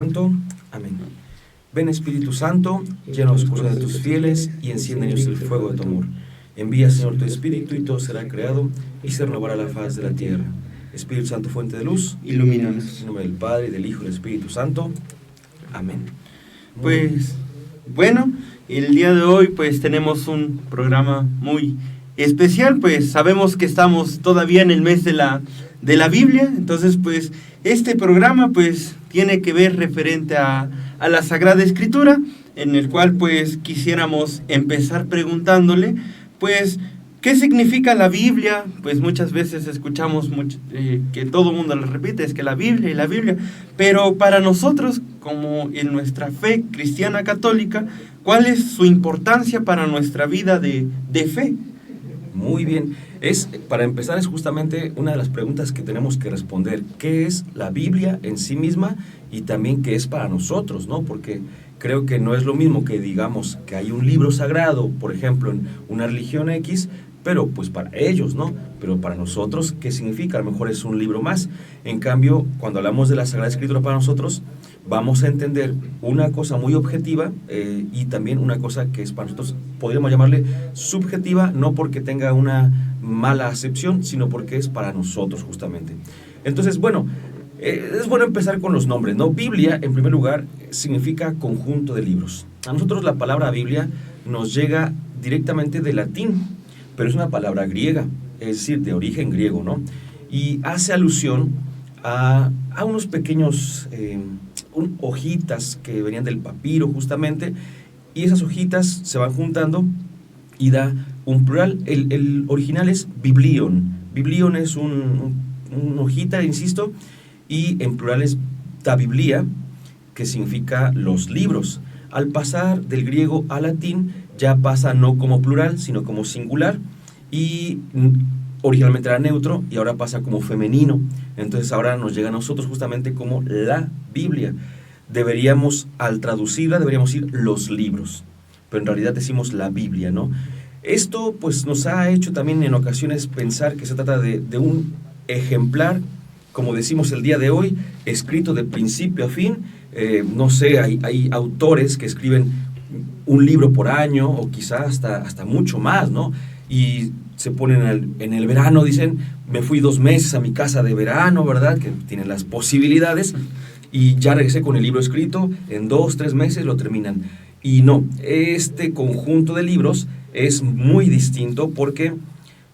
Santo. Amén. Ven Espíritu Santo, llena los corazones de tus fieles y enciende en ellos el fuego de tu amor. Envía, Señor, tu Espíritu y todo será creado y se renovará la faz de la tierra. Espíritu Santo, fuente de luz, ilumínanos. En nombre del Padre, y del Hijo y del Espíritu Santo. Amén. Pues, bueno, el día de hoy pues tenemos un programa muy especial, pues sabemos que estamos todavía en el mes de la Biblia, entonces pues este programa pues tiene que ver referente a la Sagrada Escritura, en el cual pues quisiéramos empezar preguntándole pues ¿qué significa la Biblia? Pues muchas veces escuchamos que todo el mundo lo repite, es que la Biblia y la Biblia, pero para nosotros, como en nuestra fe cristiana católica, ¿cuál es su importancia para nuestra vida de fe? Muy bien. Para empezar, es justamente una de las preguntas que tenemos que responder. ¿Qué es la Biblia en sí misma? Y también qué es para nosotros, ¿no? Porque creo que no es lo mismo que digamos que hay un libro sagrado, por ejemplo, en una religión X, pero pues para ellos, ¿no? Pero para nosotros, ¿qué significa? A lo mejor es un libro más. En cambio, cuando hablamos de la Sagrada Escritura para nosotros, vamos a entender una cosa muy objetiva y también una cosa que es para nosotros, podríamos llamarle subjetiva, no porque tenga una mala acepción, sino porque es para nosotros justamente. Entonces, bueno, es bueno empezar con los nombres, ¿no? Biblia, en primer lugar, significa conjunto de libros. A nosotros la palabra Biblia nos llega directamente del latín, pero es una palabra griega, es decir, de origen griego, ¿no? Y hace alusión a unos pequeños hojitas que venían del papiro justamente, y esas hojitas se van juntando y da un plural. El original es biblion. Biblion es una hojita, insisto, y en plural es ta biblia, que significa los libros. Al pasar del griego al latín, ya pasa no como plural, sino como singular, y originalmente era neutro y ahora pasa como femenino. Entonces ahora nos llega a nosotros justamente como la Biblia. Al traducirla, deberíamos decir los libros, pero en realidad decimos la Biblia, ¿no? Esto pues nos ha hecho también en ocasiones pensar que se trata de un ejemplar, como decimos el día de hoy, escrito de principio a fin. No sé, hay autores que escriben un libro por año o quizá hasta mucho más, ¿no? Y se ponen en el verano, dicen, me fui 2 meses a mi casa de verano, ¿verdad? Que tienen las posibilidades, y ya regresé con el libro escrito, en 2, 3 meses lo terminan. Y no, este conjunto de libros es muy distinto porque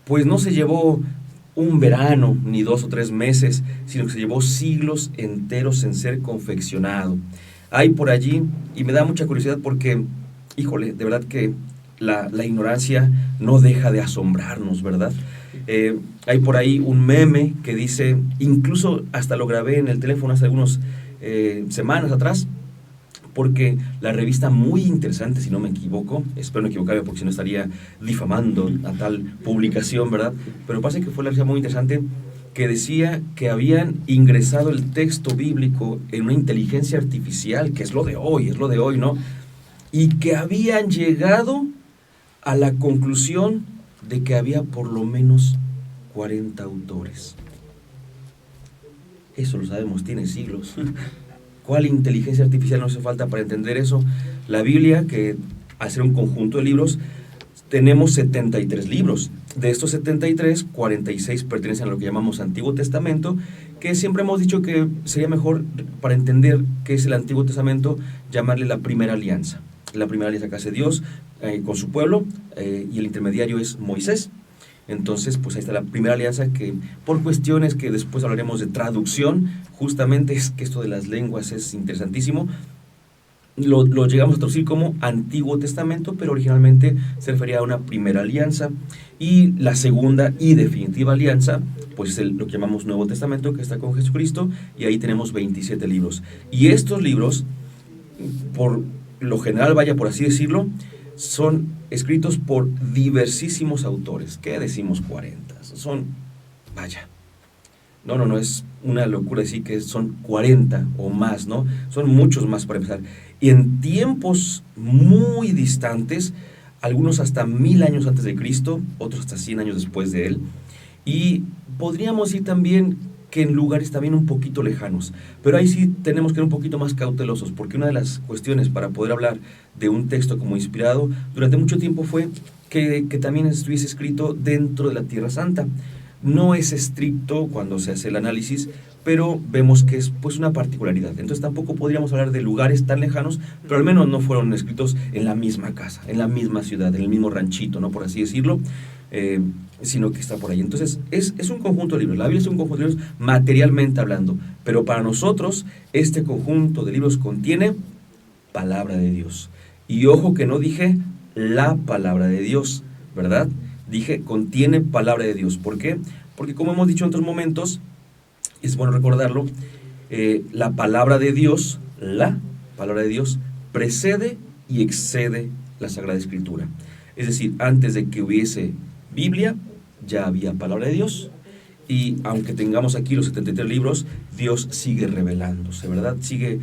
pues no se llevó un verano, ni 2 o 3 meses, sino que se llevó siglos enteros en ser confeccionado. Hay por allí, y me da mucha curiosidad porque, híjole, de verdad que la ignorancia no deja de asombrarnos, ¿verdad? Hay por ahí un meme que dice, incluso hasta lo grabé en el teléfono hace algunas semanas atrás, porque la revista Muy Interesante, si no me equivoco, espero no equivocarme porque si no estaría difamando a tal publicación, ¿verdad? Pero pasa que fue la revista Muy Interesante que decía que habían ingresado el texto bíblico en una inteligencia artificial, que es lo de hoy, ¿no? Y que habían llegado a la conclusión de que había por lo menos 40 autores. Eso lo sabemos, tiene siglos. ¿Cuál inteligencia artificial no hace falta para entender eso? La Biblia, que al ser un conjunto de libros, tenemos 73 libros. De estos 73, 46 pertenecen a lo que llamamos Antiguo Testamento, que siempre hemos dicho que sería mejor, para entender qué es el Antiguo Testamento, llamarle la Primera Alianza. La Primera Alianza que hace Dios con su pueblo, y el intermediario es Moisés. Entonces, pues ahí está la Primera Alianza, que por cuestiones que después hablaremos de traducción, justamente es que esto de las lenguas es interesantísimo, lo llegamos a traducir como Antiguo Testamento, pero originalmente se refería a una Primera Alianza. Y la segunda y definitiva alianza, pues es lo que llamamos Nuevo Testamento, que está con Jesucristo, y ahí tenemos 27 libros. Y estos libros, por lo general, por así decirlo, son escritos por diversísimos autores. ¿Qué decimos 40? No, es una locura decir que son 40 o más, ¿no? Son muchos más para empezar. Y en tiempos muy distantes, algunos hasta 1000 años antes de Cristo, otros hasta 100 años después de él. Y podríamos decir también que en lugares también un poquito lejanos. Pero ahí sí tenemos que ser un poquito más cautelosos, porque una de las cuestiones para poder hablar de un texto como inspirado durante mucho tiempo fue que también estuviese escrito dentro de la Tierra Santa. No es estricto cuando se hace el análisis, pero vemos que es pues una particularidad. Entonces tampoco podríamos hablar de lugares tan lejanos, pero al menos no fueron escritos en la misma casa, en la misma ciudad, en el mismo ranchito, ¿no? Por así decirlo, sino que está por ahí. Entonces es un conjunto de libros. La Biblia es un conjunto de libros materialmente hablando, pero para nosotros este conjunto de libros contiene palabra de Dios. Y ojo que no dije la palabra de Dios, ¿verdad? Dije, contiene palabra de Dios. ¿Por qué? Porque como hemos dicho en otros momentos, es bueno recordarlo, la palabra de Dios, precede y excede la Sagrada Escritura. Es decir, antes de que hubiese Biblia, ya había palabra de Dios. Y aunque tengamos aquí los 73 libros, Dios sigue revelándose, ¿verdad? Sigue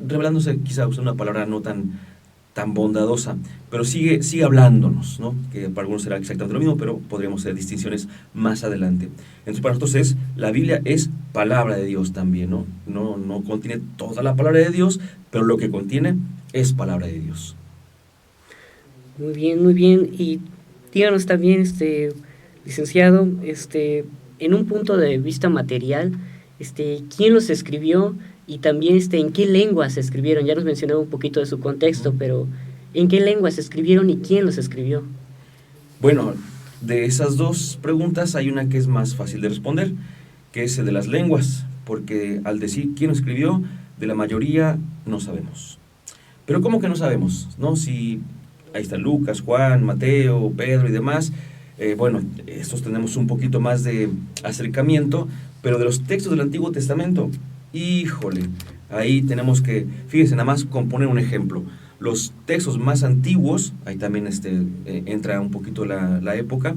revelándose, quizá usando una palabra no tan bondadosa, pero sigue hablándonos, ¿no? Que para algunos será exactamente lo mismo, pero podríamos hacer distinciones más adelante. Entonces para nosotros la Biblia es palabra de Dios también, ¿no? No contiene toda la palabra de Dios, pero lo que contiene es palabra de Dios. Muy bien, muy bien. Y díganos también, licenciado, en un punto de vista material, ¿quién los escribió? Y también en qué lenguas se escribieron. Ya nos mencionaba un poquito de su contexto, pero ¿en qué lenguas se escribieron y quién los escribió? Bueno, de esas dos preguntas hay una que es más fácil de responder, que es el de las lenguas, porque al decir quién lo escribió, de la mayoría no sabemos. Pero ¿cómo que no sabemos? ¿No? Si ahí está Lucas, Juan, Mateo, Pedro y demás, bueno, estos tenemos un poquito más de acercamiento, pero de los textos del Antiguo Testamento, híjole, ahí tenemos que, fíjense, nada más con poner un ejemplo. Los textos más antiguos, ahí también entra un poquito la época,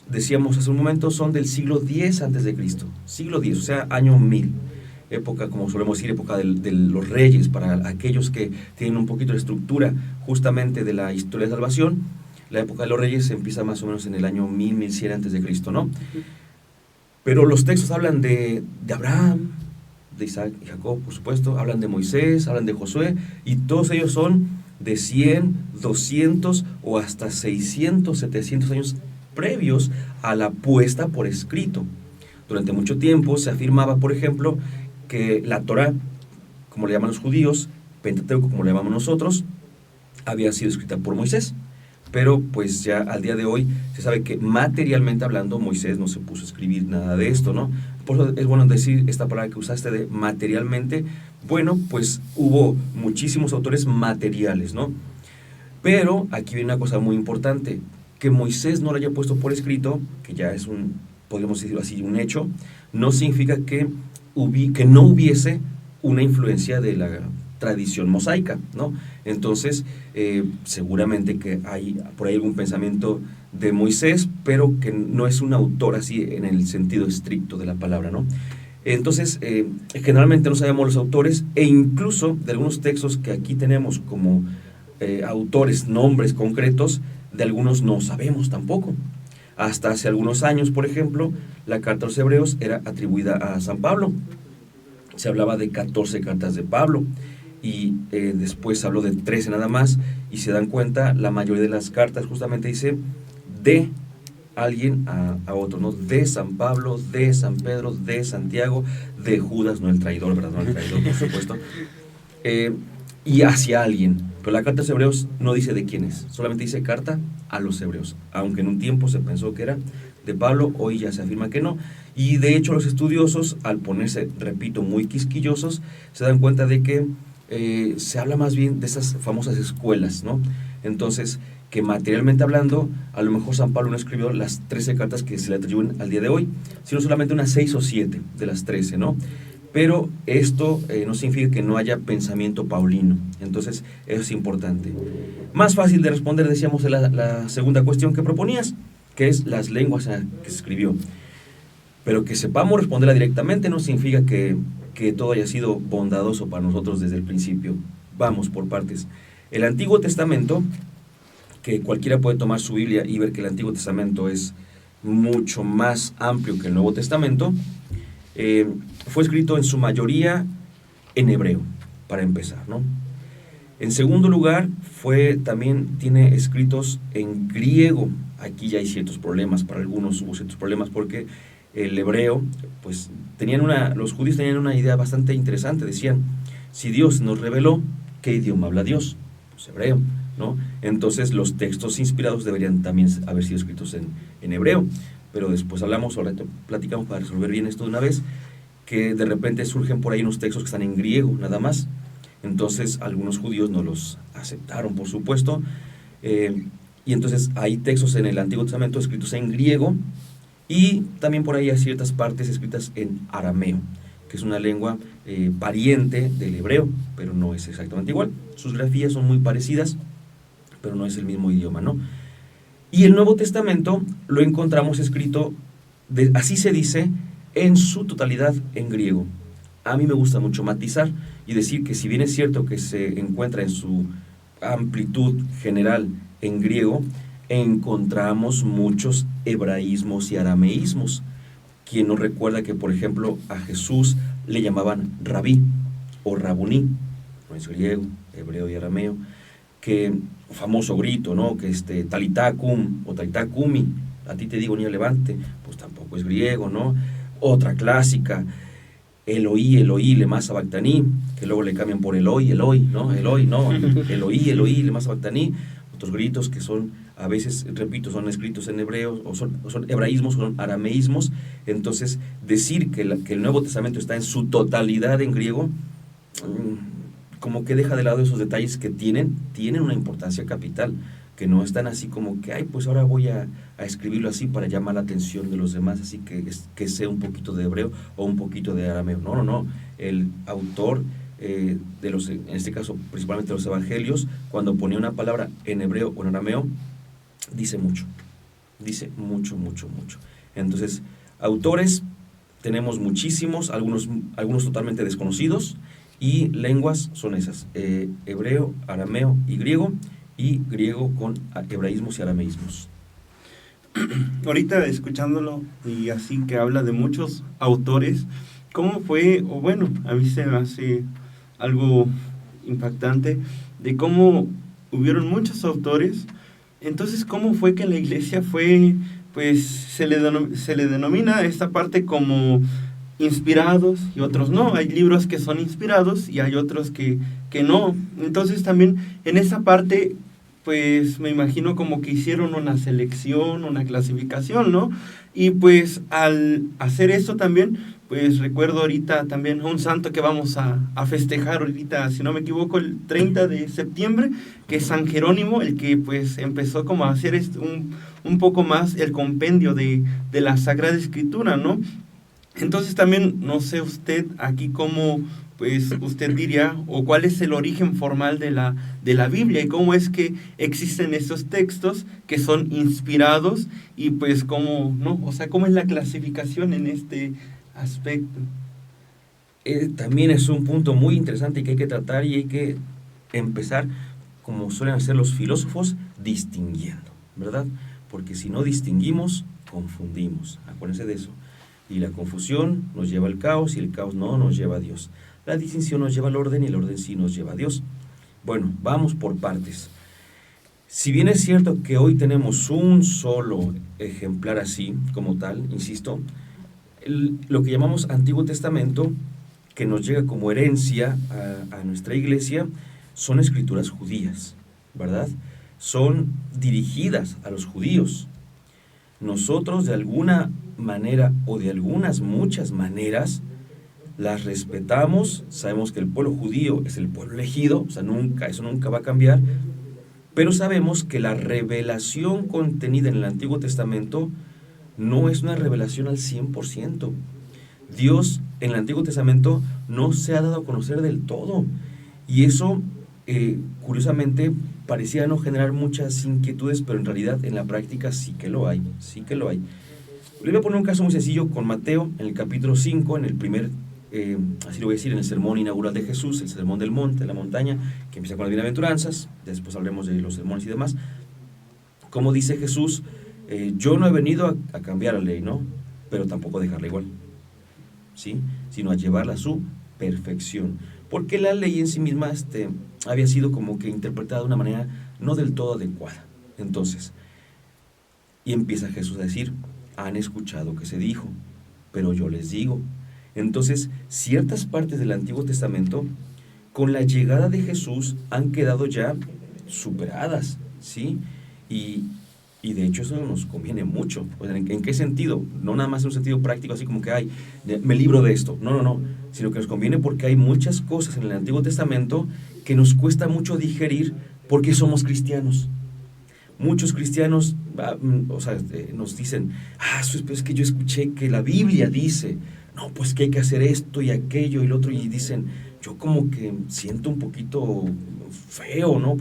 decíamos hace un momento, son del siglo X a.C., siglo X, o sea, año 1000. Época, como solemos decir, época de los reyes, para aquellos que tienen un poquito de estructura justamente de la historia de salvación. La época de los reyes empieza más o menos en el año 1000, 1100 a.C., ¿no? Pero los textos hablan de Abraham, de Isaac y Jacob, por supuesto, hablan de Moisés, hablan de Josué, y todos ellos son de 100, 200 o hasta 600, 700 años previos a la puesta por escrito. Durante mucho tiempo se afirmaba, por ejemplo, que la Torá, como le llaman los judíos, Pentateuco, como le llamamos nosotros, había sido escrita por Moisés. Pero pues ya al día de hoy se sabe que materialmente hablando Moisés no se puso a escribir nada de esto, ¿no? Por eso es bueno decir esta palabra que usaste de materialmente. Bueno, pues hubo muchísimos autores materiales, ¿no? Pero aquí viene una cosa muy importante, que Moisés no lo haya puesto por escrito, que ya es podríamos decirlo así, un hecho, no significa que no hubiese una influencia de la tradición mosaica, ¿no? Entonces, seguramente que hay por ahí algún pensamiento de Moisés, pero que no es un autor así en el sentido estricto de la palabra, ¿no? Entonces, generalmente no sabemos los autores, e incluso de algunos textos que aquí tenemos como autores, nombres concretos, de algunos no sabemos tampoco. Hasta hace algunos años, por ejemplo, la carta a los Hebreos era atribuida a San Pablo. Se hablaba de 14 cartas de Pablo, y después se habló de 13 nada más, y se dan cuenta, la mayoría de las cartas justamente dice de alguien a otro, ¿no? De San Pablo, de San Pedro, de Santiago, de Judas, no el traidor, ¿verdad? No el traidor, por supuesto, y hacia alguien. Pero la carta a los Hebreos no dice de quién es, solamente dice carta a los Hebreos, aunque en un tiempo se pensó que era de Pablo, hoy ya se afirma que no. Y de hecho los estudiosos, al ponerse, repito, muy quisquillosos, se dan cuenta de que se habla más bien de esas famosas escuelas, ¿no? Entonces, que materialmente hablando, a lo mejor San Pablo no escribió las 13 cartas que se le atribuyen al día de hoy, sino solamente unas 6 o 7 de las 13, ¿no? Pero esto no significa que no haya pensamiento paulino. Entonces, eso es importante. Más fácil de responder, decíamos, la segunda cuestión que proponías, que es las lenguas en las que se escribió. Pero que sepamos responderla directamente no significa que todo haya sido bondadoso para nosotros desde el principio. Vamos por partes. El Antiguo Testamento, que cualquiera puede tomar su Biblia y ver que el Antiguo Testamento es mucho más amplio que el Nuevo Testamento, fue escrito en su mayoría en hebreo, para empezar, ¿no? En segundo lugar, tiene escritos en griego. Aquí ya hay ciertos problemas, para algunos hubo ciertos problemas porque el hebreo, pues los judíos tenían una idea bastante interesante. Decían, si Dios nos reveló, ¿qué idioma habla Dios? Pues hebreo, ¿no? Entonces los textos inspirados deberían también haber sido escritos en hebreo. Pero después platicamos para resolver bien esto de una vez, que de repente surgen por ahí unos textos que están en griego, nada más. Entonces algunos judíos no los aceptaron, por supuesto, y entonces hay textos en el Antiguo Testamento escritos en griego, y también por ahí hay ciertas partes escritas en arameo, que es una lengua pariente del hebreo, pero no es exactamente igual. Sus grafías son muy parecidas, pero no es el mismo idioma, ¿no? Y el Nuevo Testamento lo encontramos escrito, así se dice, en su totalidad en griego. A mí me gusta mucho matizar y decir que si bien es cierto que se encuentra en su amplitud general en griego, encontramos muchos hebraísmos y arameísmos. Quien nos recuerda que, por ejemplo, a Jesús le llamaban rabí o rabuní, no es griego, hebreo y arameo, que famoso grito, ¿no? Que talitá cum o talitá cumi, a ti te digo niña levante, pues tampoco es griego, ¿no? Otra clásica, Eloí, Eloí, lema sabactaní, que luego le cambian por Eloi, Eloi, ¿no? Eloi, no, Eloí, Eloí, lema sabactaní. Otros gritos que son, a veces, repito, son escritos en hebreo, o son hebraísmos, son arameísmos. Entonces, decir que el Nuevo Testamento está en su totalidad en griego, como que deja de lado esos detalles que tienen una importancia capital, que no están así como que, ay, pues ahora voy a escribirlo así para llamar la atención de los demás, así que sea un poquito de hebreo o un poquito de arameo. No. El autor, en este caso principalmente los evangelios, cuando ponía una palabra en hebreo o en arameo, dice mucho. Entonces, autores tenemos muchísimos, algunos totalmente desconocidos, y lenguas son esas, hebreo, arameo y griego con hebraísmos y arameísmos. Ahorita escuchándolo y así que habla de muchos autores, ¿cómo fue? O bueno, a mí se me hace algo impactante de cómo hubieron muchos autores. Entonces, ¿cómo fue que la iglesia fue, pues se le denomina esta parte como inspirados y otros no? Hay libros que son inspirados y hay otros que no. Entonces también en esa parte, pues me imagino como que hicieron una selección, una clasificación, ¿no? Y pues al hacer eso también, pues recuerdo ahorita también a un santo que vamos a festejar ahorita, si no me equivoco, el 30 de septiembre, que es San Jerónimo, el que pues empezó como a hacer un poco más el compendio de la Sagrada Escritura, ¿no? Entonces también, no sé usted aquí cómo, pues usted diría, o cuál es el origen formal de la Biblia y cómo es que existen estos textos que son inspirados y pues cómo, ¿no? O sea, cómo es la clasificación en este aspecto. También es un punto muy interesante que hay que tratar y hay que empezar, como suelen hacer los filósofos, distinguiendo, ¿verdad? Porque si no distinguimos, confundimos. Acuérdense de eso. Y la confusión nos lleva al caos y el caos no nos lleva a Dios. La distinción nos lleva al orden y el orden sí nos lleva a Dios. Bueno, vamos por partes. Si bien es cierto que hoy tenemos un solo ejemplar así, como tal, insisto, lo que llamamos Antiguo Testamento, que nos llega como herencia a nuestra iglesia, son escrituras judías, ¿verdad? Son dirigidas a los judíos. Nosotros de alguna manera o de algunas muchas maneras las respetamos, sabemos que el pueblo judío es el pueblo elegido, o sea, eso nunca va a cambiar, pero sabemos que la revelación contenida en el Antiguo Testamento no es una revelación al 100%. Dios en el Antiguo Testamento no se ha dado a conocer del todo, y eso curiosamente parecía no generar muchas inquietudes, pero en realidad en la práctica sí que lo hay. Le voy a poner un caso muy sencillo con Mateo, en el capítulo 5, en el primer, así lo voy a decir, en el sermón inaugural de Jesús, el sermón del monte, de la montaña, que empieza con las bienaventuranzas, después hablaremos de los sermones y demás. Como dice Jesús, yo no he venido a cambiar la ley, ¿no? Pero tampoco a dejarla igual. ¿sí? Sino a llevarla a su perfección. Porque la ley en sí misma había sido como que interpretada de una manera no del todo adecuada. Entonces, y empieza Jesús a decir, han escuchado que se dijo, pero yo les digo. Entonces, ciertas partes del Antiguo Testamento, con la llegada de Jesús, han quedado ya superadas, ¿sí? Y de hecho eso nos conviene mucho. O sea, ¿en qué sentido? No nada más en un sentido práctico, así como que, ay, me libro de esto. No, no, no. Sino que nos conviene porque hay muchas cosas en el Antiguo Testamento que nos cuesta mucho digerir porque somos cristianos. Muchos cristianos nos dicen, es que yo escuché que la Biblia dice, no, pues que hay que hacer esto y aquello y lo otro, y dicen, yo como que siento un poquito feo, ¿no?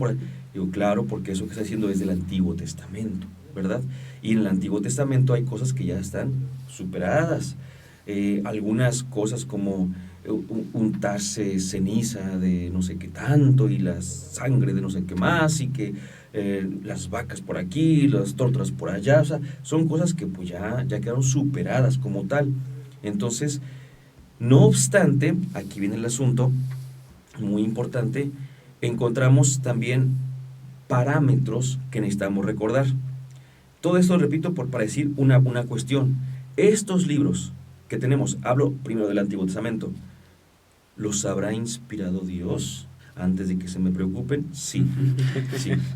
Digo, claro, porque eso que está haciendo es del Antiguo Testamento, ¿verdad? Y en el Antiguo Testamento hay cosas que ya están superadas. Algunas cosas como untarse ceniza de no sé qué tanto y la sangre de no sé qué más y que las vacas por aquí, las tortas por allá, o sea, son cosas que pues ya quedaron superadas como tal. Entonces, no obstante, aquí viene el asunto muy importante, encontramos también parámetros que necesitamos recordar. Todo esto, repito, para decir una cuestión. Estos libros que tenemos, hablo primero del Antiguo Testamento, ¿los habrá inspirado Dios? Antes de que se me preocupen, sí,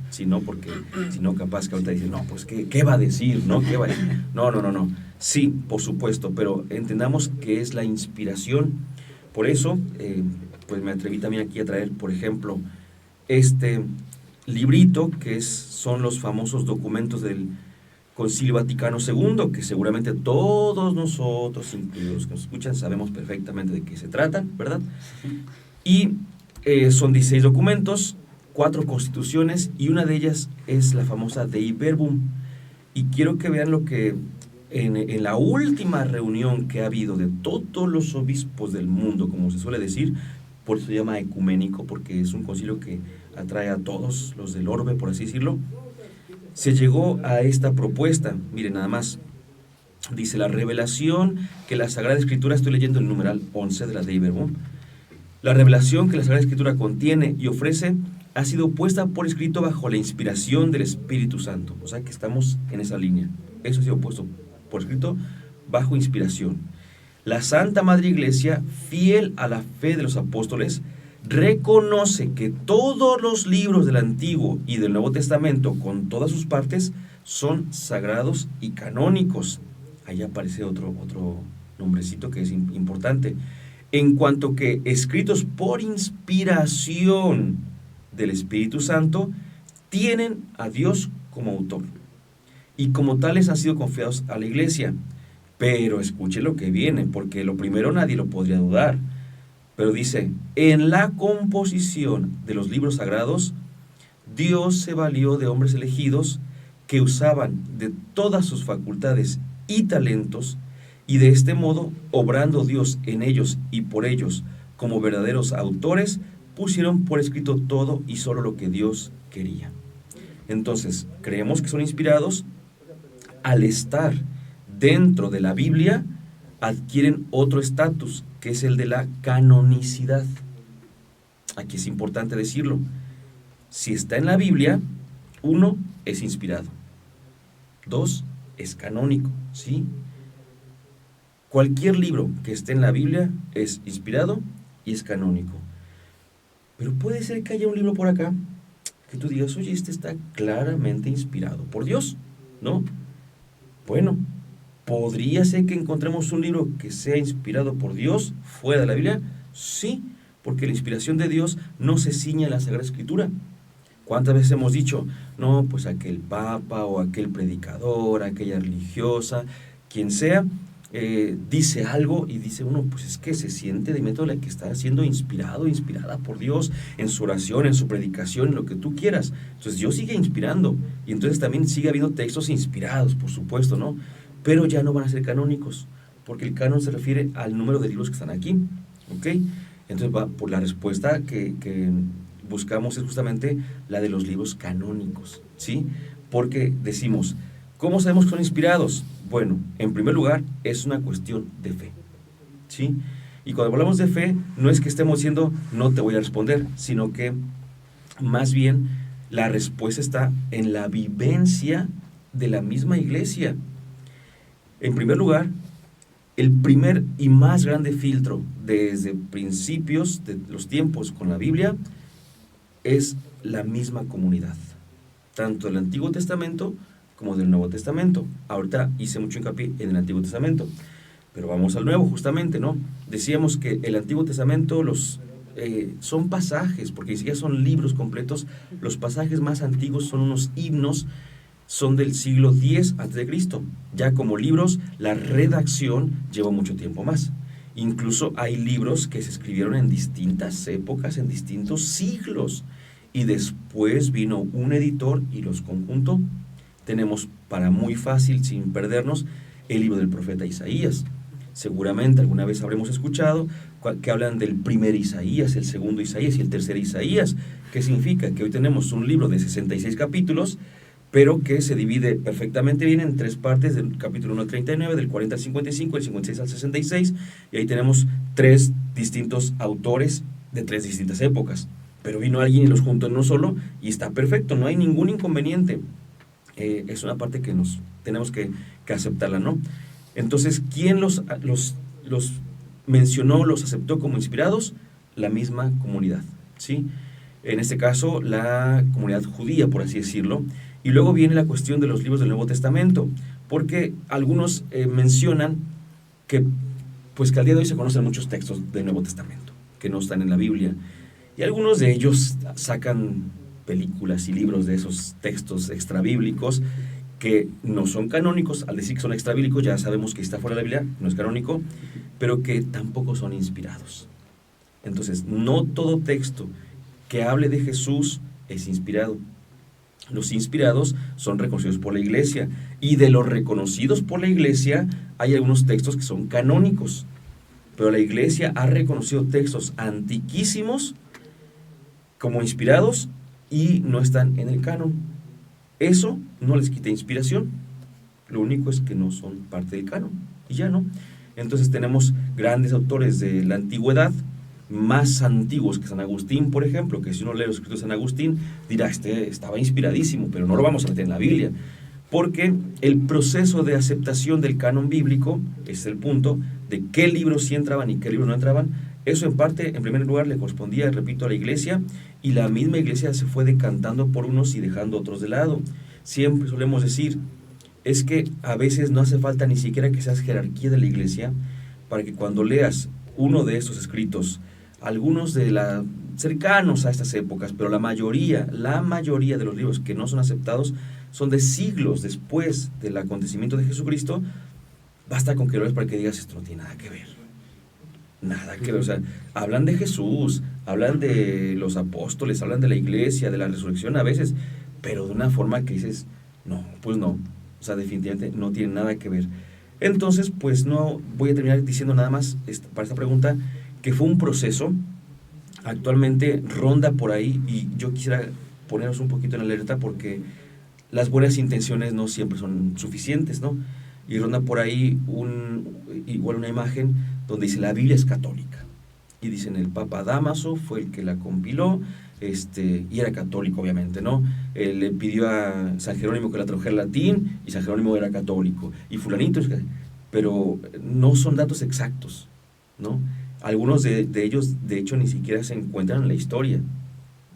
sí, no, porque si no, capaz que ahorita dicen, no, pues, ¿qué va a decir? ¿No? ¿Qué va a decir? No. Sí, por supuesto, pero entendamos que es la inspiración. Por eso, pues me atreví también aquí a traer, por ejemplo, este librito que son los famosos documentos del Concilio Vaticano II, que seguramente todos nosotros, incluidos los que nos escuchan, sabemos perfectamente de qué se trata, ¿verdad? Y son 16 documentos, 4 constituciones, y una de ellas es la famosa Dei Verbum. Y quiero que vean lo que en la última reunión que ha habido de todos los obispos del mundo, como se suele decir, por eso se llama ecuménico, porque es un concilio que atrae a todos los del orbe, por así decirlo, se llegó a esta propuesta. Miren, nada más, dice la revelación que la Sagrada Escritura, estoy leyendo el numeral 11 de la Dei Verbum, la revelación que la Sagrada Escritura contiene y ofrece ha sido puesta por escrito bajo la inspiración del Espíritu Santo. O sea que estamos en esa línea. Eso ha sido puesto por escrito bajo inspiración. La Santa Madre Iglesia, fiel a la fe de los apóstoles, reconoce que todos los libros del Antiguo y del Nuevo Testamento, con todas sus partes, son sagrados y canónicos. Ahí aparece otro nombrecito que es importante. En cuanto que escritos por inspiración del Espíritu Santo, tienen a Dios como autor. Y como tales han sido confiados a la Iglesia. Pero escuche lo que viene, porque lo primero nadie lo podría dudar. Pero dice, en la composición de los libros sagrados, Dios se valió de hombres elegidos que usaban de todas sus facultades y talentos, y de este modo, obrando Dios en ellos y por ellos como verdaderos autores, pusieron por escrito todo y solo lo que Dios quería. Entonces, creemos que son inspirados. Al estar dentro de la Biblia, adquieren otro estatus, que es el de la canonicidad. Aquí es importante decirlo. Si está en la Biblia, 1, es inspirado. 2, es canónico, ¿sí? Cualquier libro que esté en la Biblia es inspirado y es canónico. Pero puede ser que haya un libro por acá que tú digas, oye, este está claramente inspirado por Dios, ¿no? Bueno, ¿podría ser que encontremos un libro que sea inspirado por Dios fuera de la Biblia? Sí, porque la inspiración de Dios no se ciña a la Sagrada Escritura. ¿Cuántas veces hemos dicho, no, pues aquel papa o aquel predicador, aquella religiosa, quien sea, dice algo y dice uno, pues es que se siente de método la que está siendo inspirado, inspirada por Dios en su oración, en su predicación, en lo que tú quieras. Entonces Dios sigue inspirando y entonces también sigue habiendo textos inspirados, por supuesto, ¿no? Pero ya no van a ser canónicos, porque el canon se refiere al número de libros que están aquí, ¿ok? Entonces por la respuesta que buscamos es justamente la de los libros canónicos, ¿sí? Porque decimos, ¿cómo sabemos que son inspirados? Bueno, en primer lugar, es una cuestión de fe, ¿sí? Y cuando hablamos de fe, no es que estemos diciendo no te voy a responder, sino que más bien la respuesta está en la vivencia de la misma iglesia. En primer lugar, el primer y más grande filtro desde principios de los tiempos con la Biblia es la misma comunidad, tanto del Antiguo Testamento como del Nuevo Testamento. Ahorita hice mucho hincapié en el Antiguo Testamento, pero vamos al Nuevo justamente, ¿no? Decíamos que el Antiguo Testamento son pasajes, porque ni siquiera son libros completos. Los pasajes más antiguos son unos himnos, son del siglo X a.C. Ya como libros, la redacción lleva mucho tiempo más. Incluso hay libros que se escribieron en distintas épocas, en distintos siglos, y después vino un editor y los conjuntó. Tenemos, para muy fácil, sin perdernos, el libro del profeta Isaías. Seguramente alguna vez habremos escuchado que hablan del primer Isaías, el segundo Isaías y el tercer Isaías. ¿Qué significa? Que hoy tenemos un libro de 66 capítulos, pero que se divide perfectamente bien en tres partes, del capítulo 1 al 39, del 40 al 55, del 56 al 66, y ahí tenemos tres distintos autores de tres distintas épocas. Pero vino alguien y los juntó en uno solo, y está perfecto, no hay ningún inconveniente. Es una parte que tenemos que aceptarla, ¿no? Entonces, ¿quién los mencionó, los aceptó como inspirados? La misma comunidad, ¿sí? En este caso, la comunidad judía, por así decirlo. Y luego viene la cuestión de los libros del Nuevo Testamento, porque algunos mencionan que al día de hoy se conocen muchos textos del Nuevo Testamento, que no están en la Biblia, y algunos de ellos sacan películas y libros de esos textos extrabíblicos que no son canónicos. Al decir que son extrabíblicos ya sabemos que está fuera de la Biblia, no es canónico, pero que tampoco son inspirados. Entonces, no todo texto que hable de Jesús es inspirado. Los inspirados son reconocidos por la Iglesia, y de los reconocidos por la Iglesia hay algunos textos que son canónicos, pero la Iglesia ha reconocido textos antiquísimos como inspirados y no están en el canon. Eso no les quita inspiración, lo único es que no son parte del canon, y ya no. Entonces tenemos grandes autores de la antigüedad, más antiguos que San Agustín, por ejemplo, que si uno lee los escritos de San Agustín, dirá, estaba inspiradísimo, pero no lo vamos a meter en la Biblia, porque el proceso de aceptación del canon bíblico es el punto de qué libros sí entraban y qué libros no entraban. Eso en parte, en primer lugar, le correspondía, repito, a la Iglesia, y la misma Iglesia se fue decantando por unos y dejando otros de lado. Siempre solemos decir, es que a veces no hace falta ni siquiera que seas jerarquía de la Iglesia, para que cuando leas uno de estos escritos, algunos cercanos a estas épocas, pero la mayoría de los libros que no son aceptados son de siglos después del acontecimiento de Jesucristo, basta con que lo leas para que digas, esto no tiene nada que ver. Nada que ver, o sea, hablan de Jesús, hablan de los apóstoles, hablan de la Iglesia, de la resurrección a veces, pero de una forma que dices, no, pues no, o sea, definitivamente no tiene nada que ver. Entonces, pues no voy a terminar diciendo nada más para esta pregunta, que fue un proceso, actualmente ronda por ahí, y yo quisiera ponernos un poquito en alerta porque las buenas intenciones no siempre son suficientes, ¿no? Y ronda por ahí igual una imagen donde dice la Biblia es católica, y dicen el Papa Dámaso fue el que la compiló, y era católico obviamente, ¿no? Le pidió a San Jerónimo que la tradujera al latín, y San Jerónimo era católico, y fulanito, pero no son datos exactos, ¿no? Algunos de ellos, de hecho, ni siquiera se encuentran en la historia,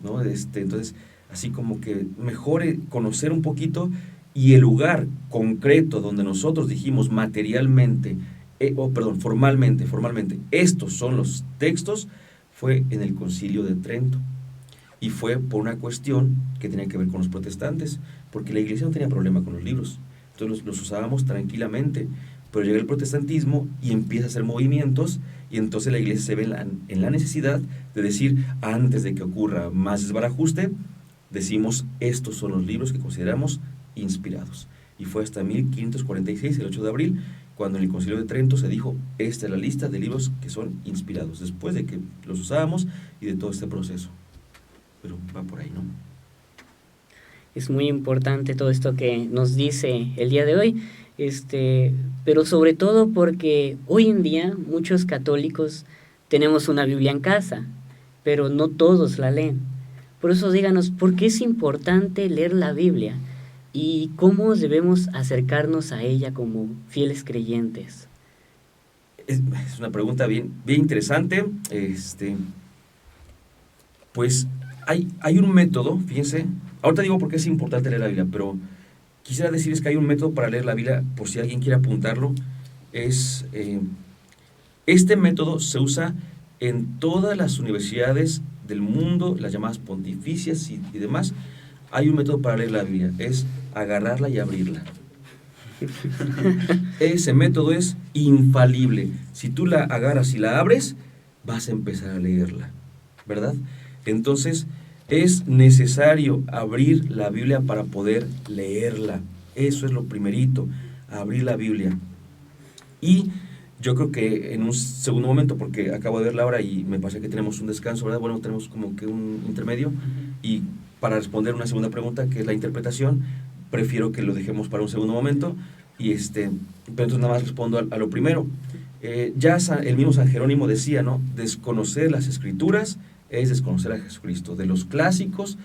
¿no? Entonces, así como que mejor conocer un poquito, y el lugar concreto donde nosotros dijimos materialmente, formalmente, estos son los textos, fue en el Concilio de Trento. Y fue por una cuestión que tenía que ver con los protestantes, porque la Iglesia no tenía problema con los libros, entonces los usábamos tranquilamente. Pero llega el protestantismo y empieza a hacer movimientos, y entonces la Iglesia se ve en la necesidad de decir, antes de que ocurra más desbarajuste, decimos, estos son los libros que consideramos inspirados. Y fue hasta 1546, el 8 de abril, cuando en el Concilio de Trento se dijo, esta es la lista de libros que son inspirados, después de que los usábamos y de todo este proceso. Pero va por ahí, ¿no? Es muy importante todo esto que nos dice el día de hoy. pero sobre todo porque hoy en día muchos católicos tenemos una Biblia en casa, pero no todos la leen. Por eso díganos, ¿por qué es importante leer la Biblia? ¿Y cómo debemos acercarnos a ella como fieles creyentes? Es una pregunta bien interesante. Pues hay un método, fíjense, ahorita digo por qué es importante leer la Biblia, pero quisiera decirles que hay un método para leer la Biblia, por si alguien quiere apuntarlo. Este método se usa en todas las universidades del mundo, las llamadas pontificias y demás. Hay un método para leer la Biblia, es agarrarla y abrirla. Ese método es infalible. Si tú la agarras y la abres, vas a empezar a leerla, ¿verdad? Entonces, es necesario abrir la Biblia para poder leerla. Eso es lo primerito, abrir la Biblia. Y yo creo que en un segundo momento, porque acabo de ver la hora y me parece que tenemos un descanso, ¿verdad? Bueno, tenemos como que un intermedio. Y para responder una segunda pregunta, que es la interpretación, prefiero que lo dejemos para un segundo momento. Pero entonces nada más respondo a lo primero. Ya el mismo San Jerónimo decía, ¿no? Desconocer las Escrituras es desconocer a Jesucristo. De los clásicos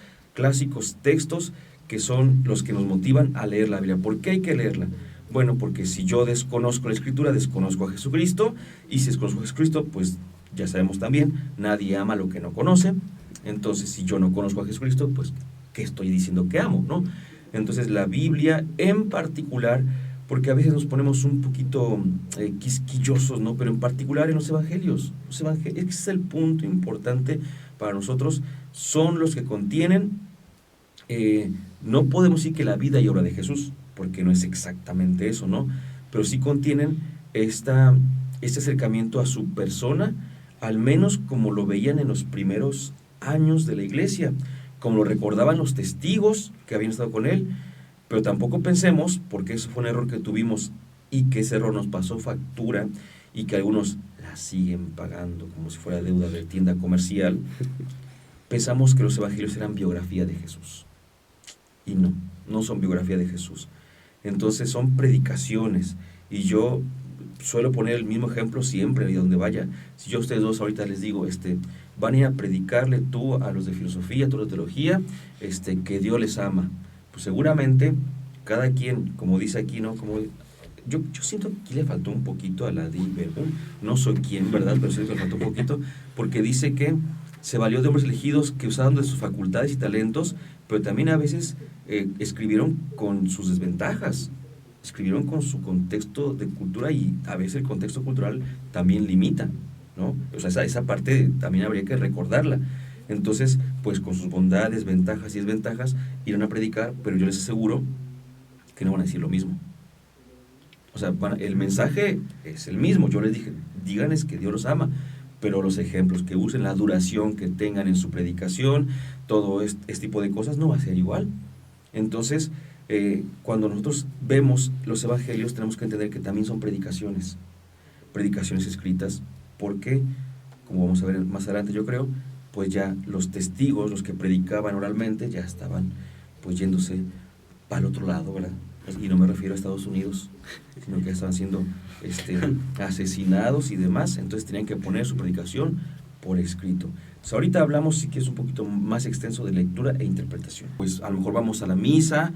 textos que son los que nos motivan a leer la Biblia. ¿Por qué hay que leerla? Bueno, porque si yo desconozco la Escritura, desconozco a Jesucristo, y si desconozco a Jesucristo, pues ya sabemos también, nadie ama lo que no conoce. Entonces, si yo no conozco a Jesucristo, pues, ¿qué estoy diciendo que amo, no? Entonces, la Biblia en particular, porque a veces nos ponemos un poquito quisquillosos, ¿no? Pero en particular en los evangelios. Ese es el punto importante para nosotros, son los que contienen, no podemos decir que la vida y obra de Jesús, porque no es exactamente eso, ¿no? Pero sí contienen este acercamiento a su persona, al menos como lo veían en los primeros años de la iglesia, como lo recordaban los testigos que habían estado con él. Pero tampoco pensemos, porque eso fue un error que tuvimos y que ese error nos pasó factura y que algunos la siguen pagando como si fuera deuda de tienda comercial, pensamos que los evangelios eran biografía de Jesús. Y no son biografía de Jesús. Entonces son predicaciones. Y yo suelo poner el mismo ejemplo siempre, y donde vaya. Si yo a ustedes dos ahorita les digo, van a ir a predicarle tú a los de filosofía, tú a los de teología, que Dios les ama. Pues seguramente cada quien, como dice aquí, ¿no? Como yo siento que aquí le faltó un poquito a la Dilberg, no soy quien, ¿verdad? Pero siento que le faltó un poquito, porque dice que se valió de hombres elegidos que usaron de sus facultades y talentos, pero también a veces escribieron con sus desventajas, escribieron con su contexto de cultura, y a veces el contexto cultural también limita, ¿no? O sea, esa parte también habría que recordarla. Entonces, pues con sus bondades, ventajas y desventajas, irán a predicar, pero yo les aseguro que no van a decir lo mismo. O sea, el mensaje es el mismo. Yo les dije, díganles que Dios los ama, pero los ejemplos que usen, la duración que tengan en su predicación, todo este tipo de cosas no va a ser igual. Entonces, cuando nosotros vemos los evangelios, tenemos que entender que también son predicaciones escritas, porque, como vamos a ver más adelante, yo creo, pues ya los testigos, los que predicaban oralmente, ya estaban pues yéndose para el otro lado, ¿verdad? Y no me refiero a Estados Unidos, sino que estaban siendo asesinados y demás. Entonces tenían que poner su predicación por escrito. Entonces, ahorita hablamos, sí que es un poquito más extenso, de lectura e interpretación. Pues a lo mejor vamos a la misa,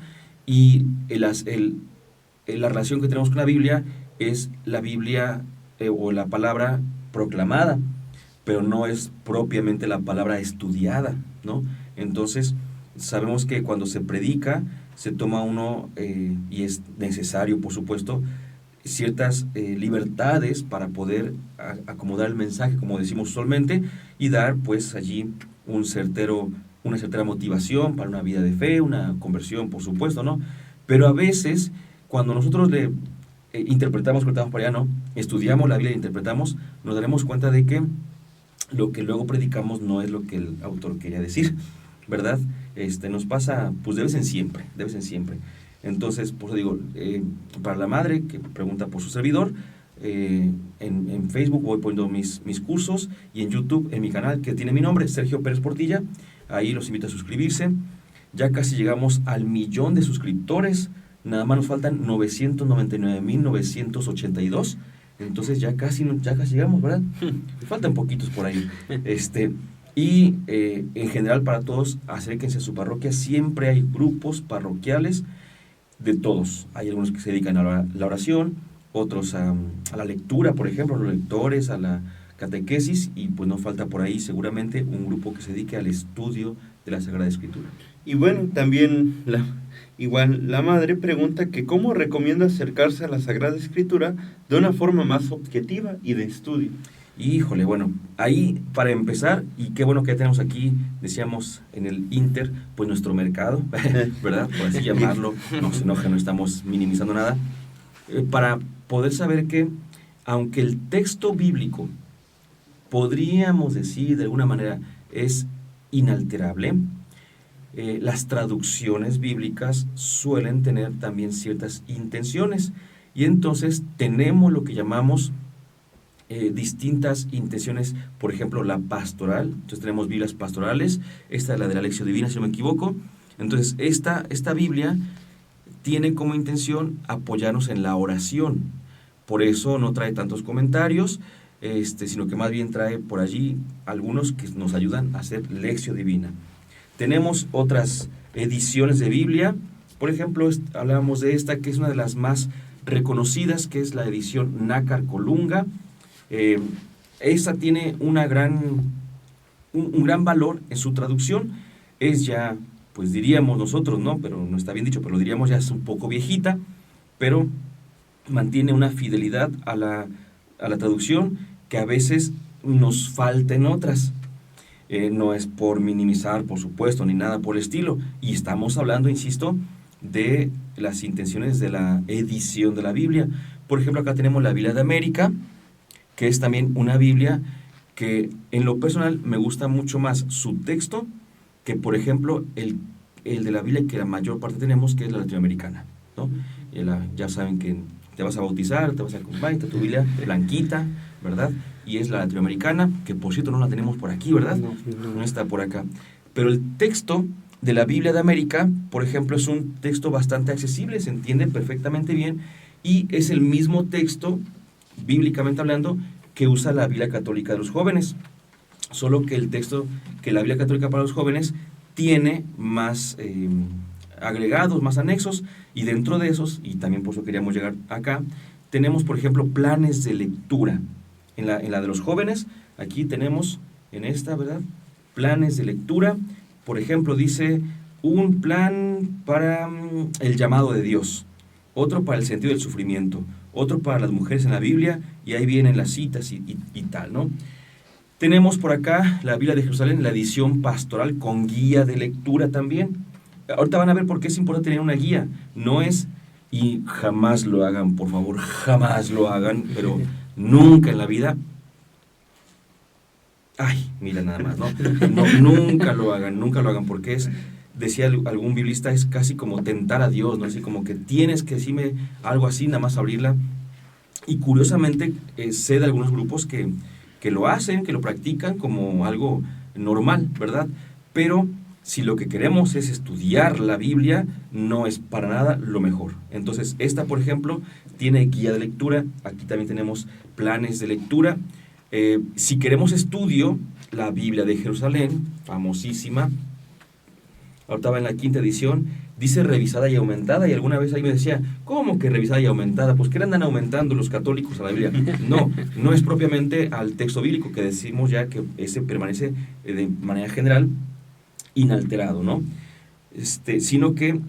y la relación que tenemos con la Biblia es la Biblia o la palabra proclamada, pero no es propiamente la palabra estudiada, ¿no? Entonces, sabemos que cuando se predica, se toma uno, y es necesario, por supuesto, ciertas libertades para poder acomodar el mensaje, como decimos usualmente, y dar, pues, allí una certera motivación para una vida de fe, una conversión, por supuesto, ¿no? Pero a veces, cuando nosotros interpretamos para allá, ¿no? Estudiamos la Biblia e interpretamos, nos daremos cuenta de que lo que luego predicamos no es lo que el autor quería decir, ¿verdad? Nos pasa, pues de vez en siempre. Entonces, por eso digo, para la madre que pregunta por su servidor, en Facebook voy poniendo mis cursos, y en YouTube, en mi canal que tiene mi nombre, Sergio Pérez Portilla, ahí los invito a suscribirse. Ya casi llegamos al 1,000,000 de suscriptores, nada más nos faltan 999.982, entonces ya casi llegamos, ¿verdad? Faltan poquitos por ahí. Y en general para todos, acérquense a su parroquia, siempre hay grupos parroquiales de todos. Hay algunos que se dedican a la oración, otros a la lectura, por ejemplo, los lectores, a la catequesis, y pues no falta por ahí seguramente un grupo que se dedique al estudio de la Sagrada Escritura. Y bueno, también la madre pregunta que cómo recomienda acercarse a la Sagrada Escritura de una forma más objetiva y de estudio. Híjole, bueno, ahí para empezar, y qué bueno que ya tenemos aquí, decíamos en el Inter, pues nuestro mercado, ¿verdad? Por así llamarlo, no se enoja, no estamos minimizando nada, para poder saber que, aunque el texto bíblico, podríamos decir de alguna manera, es inalterable, las traducciones bíblicas suelen tener también ciertas intenciones, y entonces tenemos lo que llamamos distintas intenciones, por ejemplo la pastoral. Entonces tenemos Biblias pastorales, esta es la de la Lección Divina si no me equivoco. Entonces esta Biblia tiene como intención apoyarnos en la oración, por eso no trae tantos comentarios, sino que más bien trae por allí algunos que nos ayudan a hacer Lección Divina. Tenemos otras ediciones de Biblia, por ejemplo hablábamos de esta que es una de las más reconocidas, que es la edición Nácar Colunga. Esa tiene un gran valor en su traducción. Es ya, pues diríamos nosotros, ¿no? Pero no está bien dicho, pero lo diríamos ya es un poco viejita, pero mantiene una fidelidad a la traducción que a veces nos falta en otras. No es por minimizar, por supuesto, ni nada por el estilo. Y estamos hablando, insisto, de las intenciones de la edición de la Biblia. Por ejemplo, acá tenemos la Biblia de América, que es también una Biblia que en lo personal me gusta mucho más su texto que, por ejemplo, el de la Biblia que la mayor parte tenemos, que es la latinoamericana, ¿no? Ya saben que te vas a bautizar, te vas a confirmar, está tu Biblia blanquita, ¿verdad? Y es la latinoamericana, que por cierto no la tenemos por aquí, ¿verdad? No está por acá. Pero el texto de la Biblia de América, por ejemplo, es un texto bastante accesible, se entiende perfectamente bien, y es el mismo texto, bíblicamente hablando, que usa la Biblia Católica de los Jóvenes, solo que el texto que la Biblia Católica para los Jóvenes tiene más agregados, más anexos, y dentro de esos, y también por eso queríamos llegar acá, tenemos, por ejemplo, planes de lectura. En la de los jóvenes, aquí tenemos, en esta, ¿verdad?, planes de lectura. Por ejemplo, dice un plan para el llamado de Dios, otro para el sentido del sufrimiento, otro para las mujeres en la Biblia, y ahí vienen las citas y tal, ¿no? Tenemos por acá la Biblia de Jerusalén, la edición pastoral con guía de lectura también. Ahorita van a ver por qué es importante tener una guía. No es, y jamás lo hagan, por favor, jamás lo hagan, pero nunca en la vida. Ay, mira nada más, ¿no? Nunca lo hagan, porque es, decía algún biblista, es casi como tentar a Dios, ¿no? Así como que tienes que decirme algo así, nada más abrirla. Y curiosamente sé de algunos grupos que lo hacen, que lo practican como algo normal, ¿verdad? Pero si lo que queremos es estudiar la Biblia, no es para nada lo mejor. Entonces, esta, por ejemplo, tiene guía de lectura. Aquí también tenemos planes de lectura. Si queremos estudio, la Biblia de Jerusalén, famosísima, ahorita va en la 5ª edición, dice revisada y aumentada, y alguna vez ahí me decía, ¿cómo que revisada y aumentada? Pues ¿qué le andan aumentando los católicos a la Biblia? No es propiamente al texto bíblico, que decimos ya que ese permanece de manera general inalterado, ¿no? Sino que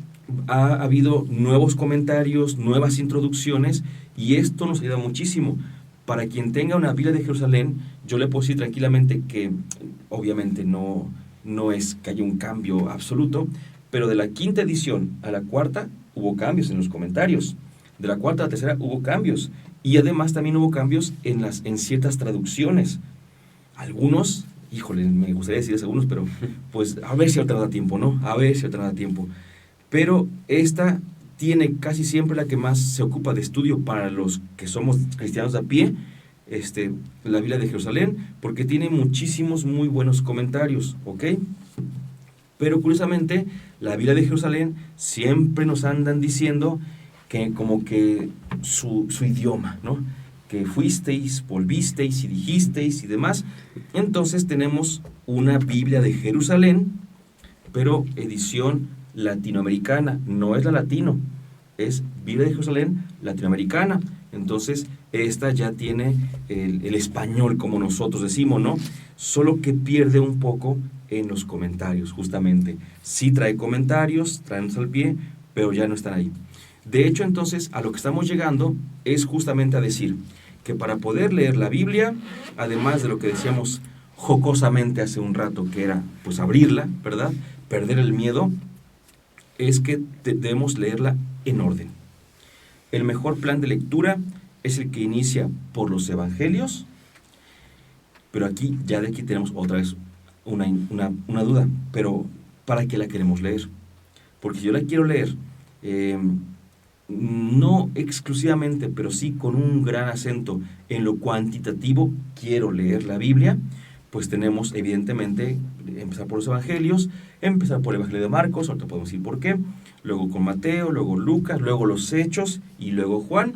ha habido nuevos comentarios, nuevas introducciones, y esto nos ayuda muchísimo. Para quien tenga una Biblia de Jerusalén, yo le puedo decir tranquilamente que obviamente no es que haya un cambio absoluto, pero de la 5ª edición a la 4ª hubo cambios en los comentarios, de la 4ª a la 3ª hubo cambios, y además también hubo cambios en ciertas traducciones. Algunos, híjole, me gustaría decirles algunos, pero pues a ver si ahorita da tiempo, ¿no? A ver si ahorita da tiempo. Pero esta tiene casi siempre la que más se ocupa de estudio para los que somos cristianos de a pie, la Biblia de Jerusalén, porque tiene muchísimos muy buenos comentarios, ¿ok? Pero curiosamente, la Biblia de Jerusalén siempre nos andan diciendo que como que su idioma, ¿no? Que fuisteis, volvisteis y dijisteis y demás. Entonces tenemos una Biblia de Jerusalén, pero edición latinoamericana, no es la latino, es Biblia de Jerusalén latinoamericana. Entonces esta ya tiene el español, como nosotros decimos, ¿no? Solo que pierde un poco en los comentarios, justamente. Sí trae comentarios, traen al pie, pero ya no están ahí. De hecho, entonces, a lo que estamos llegando es justamente a decir que para poder leer la Biblia, además de lo que decíamos jocosamente hace un rato, que era pues abrirla, ¿verdad? Perder el miedo, es que debemos leerla en orden. El mejor plan de lectura es el que inicia por los evangelios, pero aquí, ya de aquí tenemos otra vez una duda, pero ¿para qué la queremos leer? Porque si yo la quiero leer, no exclusivamente, pero sí con un gran acento en lo cuantitativo, quiero leer la Biblia, pues tenemos evidentemente empezar por los evangelios, empezar por el evangelio de Marcos, ahorita podemos decir por qué, luego con Mateo, luego Lucas, luego los Hechos y luego Juan,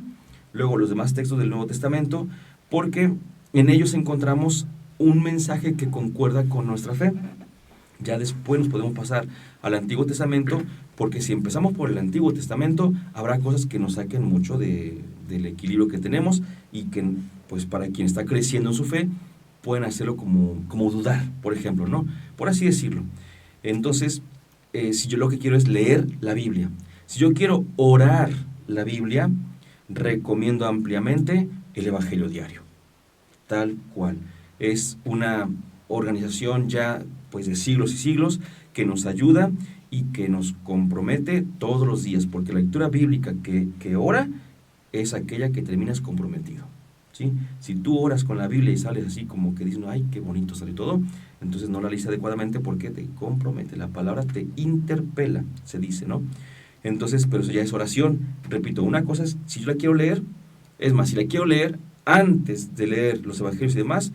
luego los demás textos del Nuevo Testamento, porque en ellos encontramos un mensaje que concuerda con nuestra fe. Ya después nos podemos pasar al Antiguo Testamento, porque si empezamos por el Antiguo Testamento, habrá cosas que nos saquen mucho del equilibrio que tenemos y que, pues, para quien está creciendo en su fe, pueden hacerlo como dudar, por ejemplo, ¿no? Por así decirlo. Entonces, si yo lo que quiero es leer la Biblia, si yo quiero orar la Biblia, recomiendo ampliamente el Evangelio Diario, tal cual. Es una organización ya pues de siglos y siglos que nos ayuda y que nos compromete todos los días, porque la lectura bíblica que ora es aquella que terminas comprometido, ¿sí? Si tú oras con la Biblia y sales así como que dices, no, ay, qué bonito sale todo, entonces no la leíste adecuadamente porque te compromete, la palabra te interpela, se dice, ¿no? Entonces, pero eso ya es oración. Repito, una cosa es, si yo la quiero leer, es más, si la quiero leer antes de leer los evangelios y demás,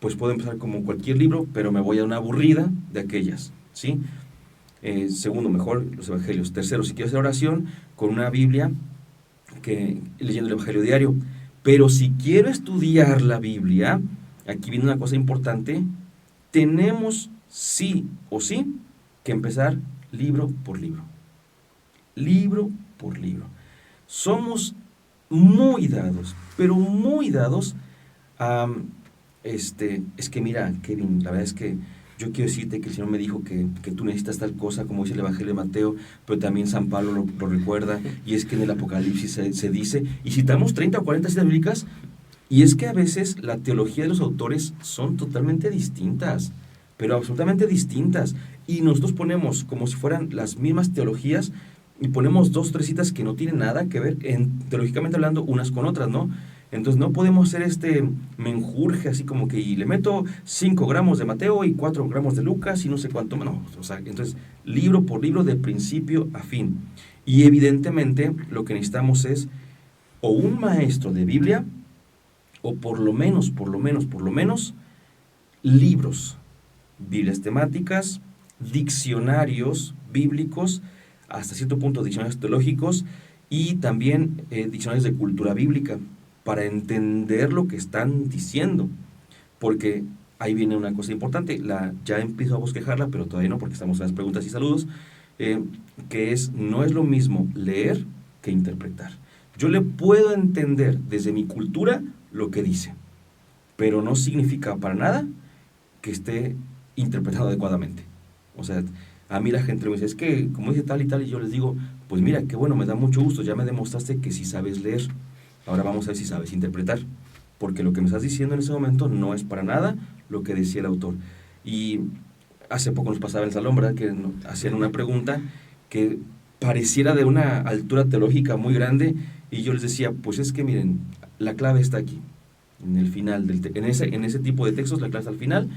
pues puedo empezar como cualquier libro, pero me voy a una aburrida de aquellas, ¿sí? Segundo, mejor los evangelios. Tercero, si quiero hacer oración, con una Biblia, leyendo el evangelio diario. Pero si quiero estudiar la Biblia, aquí viene una cosa importante, tenemos sí o sí que empezar libro por libro. Libro por libro. Somos muy dados, pero muy dados a... es que mira, Kevin, la verdad es que yo quiero decirte que el Señor me dijo que tú necesitas tal cosa, como dice el Evangelio de Mateo, pero también San Pablo lo recuerda, y es que en el Apocalipsis se dice, y citamos 30 o 40 citas bíblicas, y es que a veces la teología de los autores son totalmente distintas, pero absolutamente distintas, y nosotros ponemos como si fueran las mismas teologías, y ponemos 2 o 3 citas que no tienen nada que ver, teológicamente hablando, unas con otras, ¿no? Entonces no podemos hacer menjurje así como que y le meto 5 gramos de Mateo y 4 gramos de Lucas y no sé cuánto, no, o sea, entonces libro por libro de principio a fin. Y evidentemente lo que necesitamos es o un maestro de Biblia o por lo menos libros, Biblias temáticas, diccionarios bíblicos, hasta cierto punto diccionarios teológicos y también diccionarios de cultura bíblica, para entender lo que están diciendo, porque ahí viene una cosa importante, ya empiezo a bosquejarla, pero todavía no, porque estamos en las preguntas y saludos, que no es lo mismo leer que interpretar. Yo le puedo entender desde mi cultura lo que dice, pero no significa para nada que esté interpretado adecuadamente. O sea, a mí la gente me dice, es que como dice tal y tal, y yo les digo, pues mira, qué bueno, me da mucho gusto, ya me demostraste que sí sabes leer. Ahora vamos a ver si sabes interpretar, porque lo que me estás diciendo en ese momento no es para nada lo que decía el autor. Y hace poco nos pasaba en el salón, ¿verdad?, que hacían una pregunta que pareciera de una altura teológica muy grande, y yo les decía, pues es que miren, la clave está aquí, en el final, en ese tipo de textos, la clave está al final,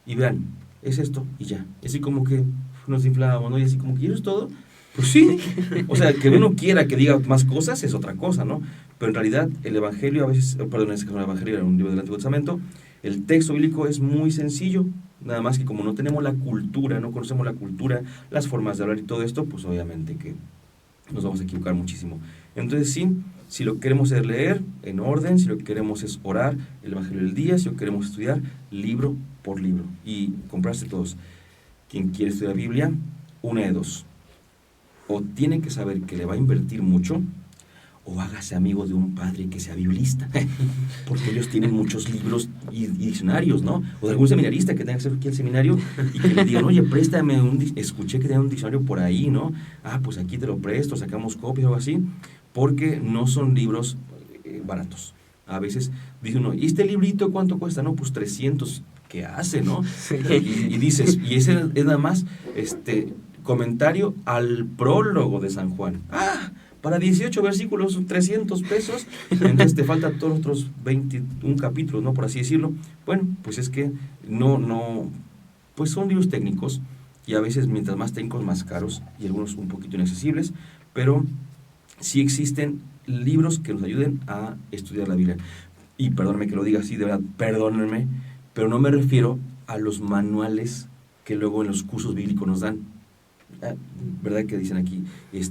y vean, es esto, y ya. Es así como que nos inflábamos, ¿no? Y así como que, ¿y eso es todo? Pues sí, o sea, que uno quiera que diga más cosas es otra cosa, ¿no? Pero en realidad el Evangelio a veces, perdón, es que el Evangelio era un libro del Antiguo Testamento, el texto bíblico es muy sencillo, Nada más que como no tenemos la cultura, no conocemos la cultura, las formas de hablar y todo esto, pues obviamente que nos vamos a equivocar muchísimo. Entonces sí, si lo que queremos es leer en orden, si lo que queremos es orar el Evangelio del día, si lo que queremos estudiar libro por libro y comprarse todos. Quien quiere estudiar la Biblia, una de dos. O tiene que saber que le va a invertir mucho, o hágase amigo de un padre que sea biblista, porque ellos tienen muchos libros y diccionarios, ¿no? O de algún seminarista que tenga que hacer aquí el seminario y que le digan, oye, préstame escuché que tenía un diccionario por ahí, ¿no? Ah, pues aquí te lo presto, sacamos copias o algo así, porque no son libros baratos. A veces dice uno, ¿y este librito cuánto cuesta? No, pues 300, ¿qué hace, no? Sí. Y dices, y ese es nada más comentario al prólogo de San Juan. ¡Ah! Para 18 versículos, 300 pesos, entonces te faltan todos los otros 21 capítulos, ¿no? Por así decirlo. Bueno, pues es que pues son libros técnicos y a veces mientras más técnicos, más caros y algunos un poquito inaccesibles, pero sí existen libros que nos ayuden a estudiar la Biblia. Y perdónenme que lo diga así, de verdad, perdónenme, pero no me refiero a los manuales que luego en los cursos bíblicos nos dan. ¿Verdad que dicen aquí?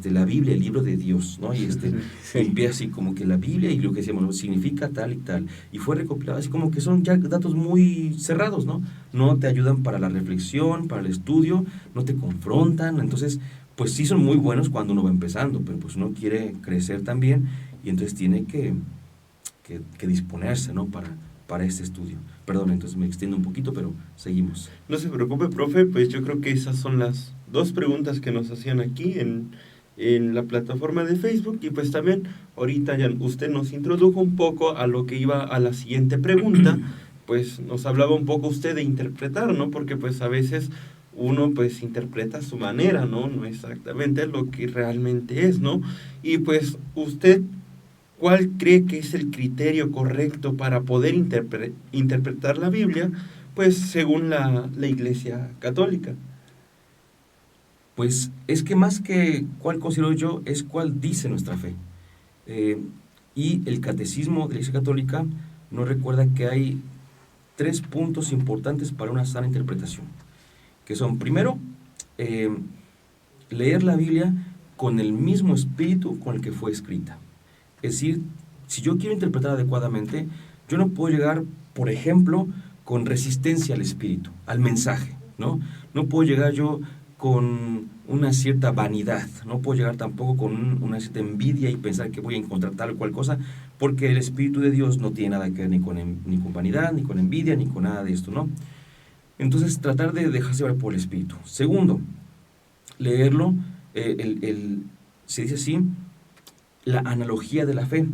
La Biblia, el libro de Dios, ¿no? Y Sí. empieza así como que la Biblia y lo que decíamos significa tal y tal. Y fue recopilado así como que son ya datos muy cerrados, ¿no? No te ayudan para la reflexión, para el estudio, no te confrontan. Entonces, pues sí son muy buenos cuando uno va empezando, pero pues uno quiere crecer también y entonces tiene que disponerse, ¿no? Para este estudio. Perdón, entonces me extiendo un poquito, pero seguimos. No se preocupe, profe, pues yo creo que esas son las dos preguntas que nos hacían aquí en la plataforma de Facebook, y pues también ahorita ya usted nos introdujo un poco a lo que iba a la siguiente pregunta, pues nos hablaba un poco usted de interpretar, ¿no? Porque pues a veces uno pues interpreta a su manera, ¿no? No exactamente lo que realmente es, ¿no? Y pues usted, ¿cuál cree que es el criterio correcto para poder interpretar la Biblia, pues según la Iglesia Católica? Pues es que más que cuál considero yo, es cuál dice nuestra fe. Y el catecismo de la Iglesia Católica nos recuerda que hay 3 puntos importantes para una sana interpretación, que son, primero, leer la Biblia con el mismo espíritu con el que fue escrita. Es decir, si yo quiero interpretar adecuadamente, yo no puedo llegar, por ejemplo, con resistencia al espíritu, al mensaje, ¿no? No puedo llegar yo con una cierta vanidad, no puedo llegar tampoco con una cierta envidia y pensar que voy a encontrar tal o cual cosa, porque el Espíritu de Dios no tiene nada que ver ni con vanidad, ni con envidia, ni con nada de esto, ¿no? Entonces, tratar de dejarse llevar por el Espíritu. Segundo, leerlo, se dice así, la analogía de la fe.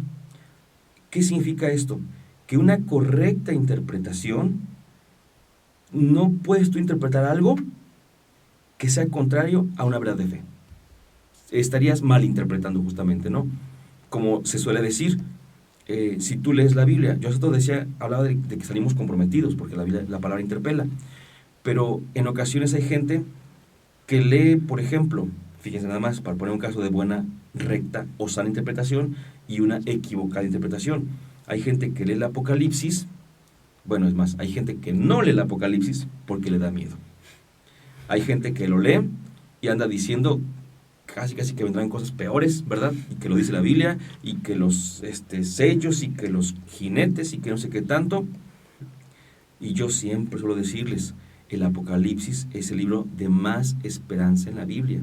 ¿Qué significa esto? Que una correcta interpretación, no puedes tú interpretar algo que sea contrario a una verdad de fe. Estarías mal interpretando justamente, ¿no? Como se suele decir, si tú lees la Biblia, yo esto hablaba de que salimos comprometidos, porque la palabra interpela, pero en ocasiones hay gente que lee, por ejemplo, fíjense nada más, para poner un caso de buena, recta o sana interpretación y una equivocada interpretación. Hay gente que lee el Apocalipsis, bueno, es más, hay gente que no lee el Apocalipsis porque le da miedo. Hay gente que lo lee y anda diciendo casi que vendrán cosas peores, ¿verdad? Y que lo dice la Biblia, y que los sellos, y que los jinetes, y que no sé qué tanto. Y yo siempre suelo decirles, el Apocalipsis es el libro de más esperanza en la Biblia.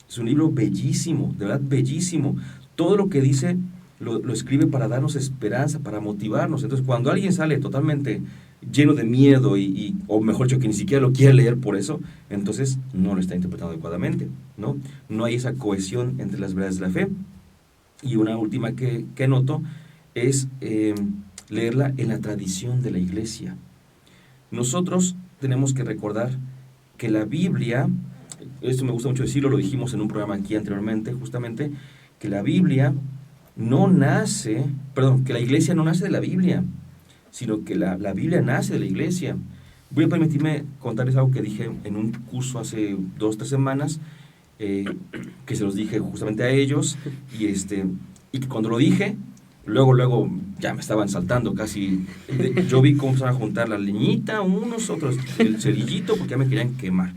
Es un libro bellísimo, de verdad bellísimo. Todo lo que dice lo escribe para darnos esperanza, para motivarnos. Entonces, cuando alguien sale totalmente lleno de miedo, o mejor dicho, que ni siquiera lo quiere leer por eso, entonces no lo está interpretando adecuadamente, ¿no? No hay esa cohesión entre las verdades de la fe. Y una última que noto es leerla en la tradición de la Iglesia. Nosotros tenemos que recordar que la Biblia, esto me gusta mucho decirlo, lo dijimos en un programa aquí anteriormente, justamente, que la Biblia que la Iglesia no nace de la Biblia, sino que la Biblia nace de la Iglesia. Voy a permitirme contarles algo que dije en un curso hace 2 o 3 semanas, que se los dije justamente a ellos, y que cuando lo dije, Luego ya me estaban saltando casi. Yo vi cómo se van a juntar la leñita, unos, otros, el cerillito, porque ya me querían quemar.